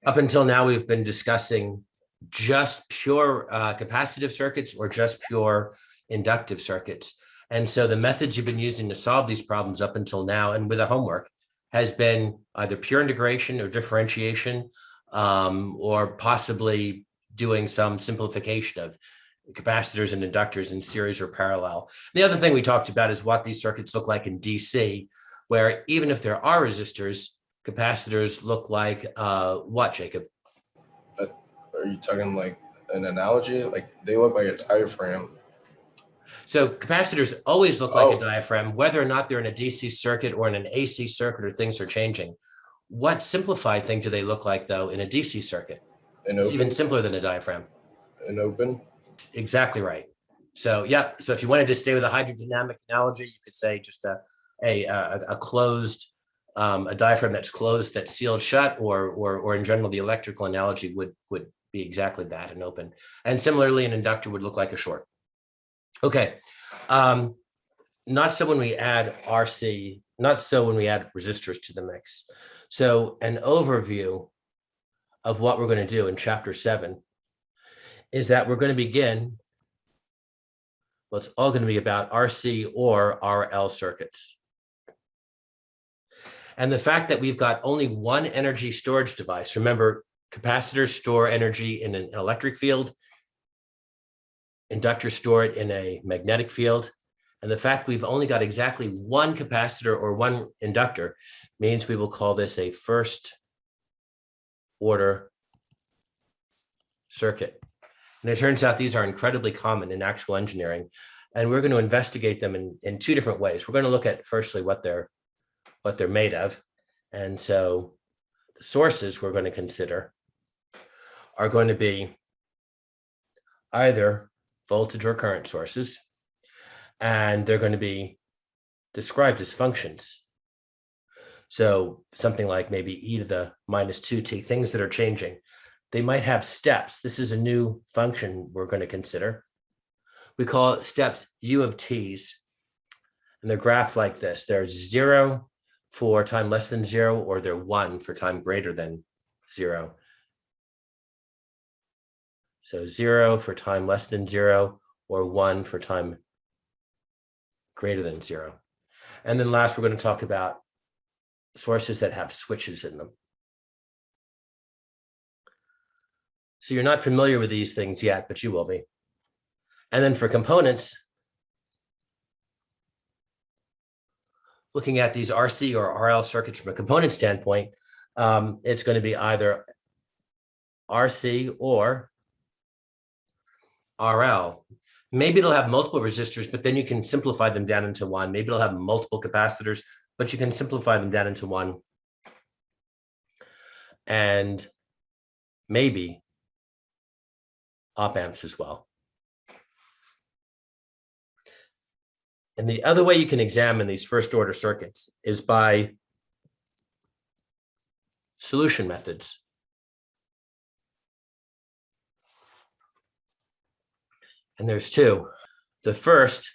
Up until now, we've been discussing just pure capacitive circuits or just pure inductive circuits. And so the methods you've been using to solve these problems up until now and with the homework has been either pure integration or differentiation, or possibly doing some simplification of capacitors and inductors in series or parallel. The other thing we talked about is what these circuits look like in DC, where even if there are resistors, capacitors look like what, Jacob? Are you talking like an analogy? Like they look like a diaphragm. So capacitors always look like a diaphragm, whether or not they're in a DC circuit or in an AC circuit or things are changing. What simplified thing do they look like, though, in a DC circuit? It's even simpler than a diaphragm. An open? Exactly right. So, yeah. So if you wanted to stay with a hydrodynamic analogy, you could say just a closed, a diaphragm that's closed, that's sealed shut, or in general, the electrical analogy would be exactly that, an open. And similarly, an inductor would look like a short. Okay. Not so when we add RC, not so when we add resistors to the mix. So an overview of what we're going to do in chapter 7 is that we're going to begin, well, it's all going to be about RC or RL circuits. And the fact that we've got only one energy storage device, remember, capacitors store energy in an electric field, inductors store it in a magnetic field. And the fact we've only got exactly one capacitor or one inductor means we will call this a first order circuit. And it turns out these are incredibly common in actual engineering. And we're going to investigate them in two different ways. We're going to look at firstly what they're made of. And so the sources we're going to consider are going to be either voltage or current sources, and they're going to be described as functions. So something like maybe e to the minus 2t, things that are changing. They might have steps. This is a new function we're going to consider. We call it steps u of t's, and they're graphed like this. They're 0 for time less than 0, or they're 1 for time greater than 0. So 0 for time less than 0, or 1 for time greater than 0. And then last, we're going to talk about sources that have switches in them. So you're not familiar with these things yet, but you will be. And then for components, looking at these RC or RL circuits from a component standpoint, it's going to be either RC or RL. Maybe it'll have multiple resistors, but then you can simplify them down into one. Maybe it'll have multiple capacitors, but you can simplify them down into one. And maybe op amps as well. And the other way you can examine these first order circuits is by solution methods. And there's two. The first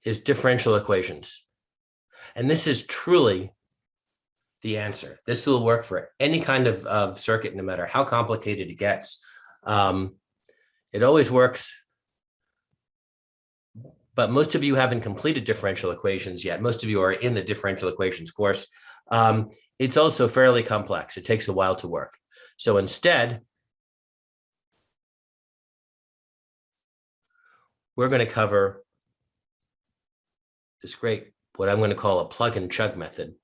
is differential equations. And this is truly the answer. This will work for any kind of circuit, no matter how complicated it gets. It always works. But most of you haven't completed differential equations yet. Most of you are in the differential equations course. It's also fairly complex. It takes a while to work. So instead, we're going to cover this great, what I'm going to call a plug and chug method,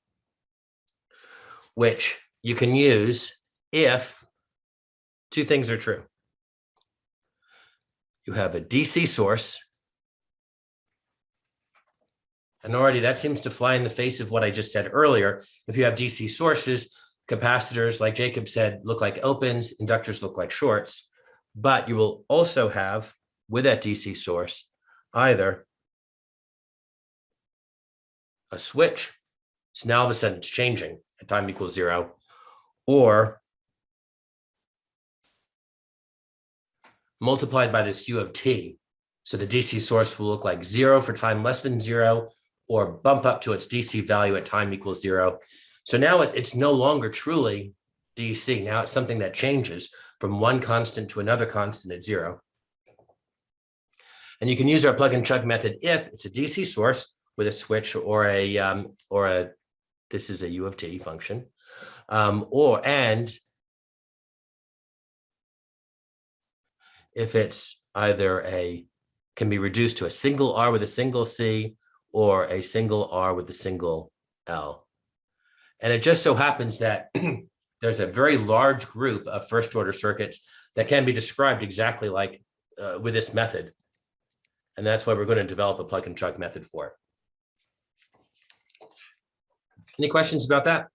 which you can use if two things are true. You have a DC source, and already that seems to fly in the face of what I just said earlier. If you have DC sources, capacitors, like Jacob said, look like opens, inductors look like shorts, but you will also have, with that DC source, either a switch, so now all of a sudden it's changing at time equals 0, or multiplied by this u of t. So the DC source will look like 0 for time less than 0, or bump up to its DC value at time equals 0. So now it's no longer truly DC. Now it's something that changes from one constant to another constant at 0. And you can use our plug and chug method if it's a DC source with a switch or a this is a U of t function, and if it's either can be reduced to a single R with a single C or a single R with a single L. And it just so happens that there's a very large group of first order circuits that can be described exactly like with this method. And that's why we're going to develop a plug and chug method for it. Any questions about that?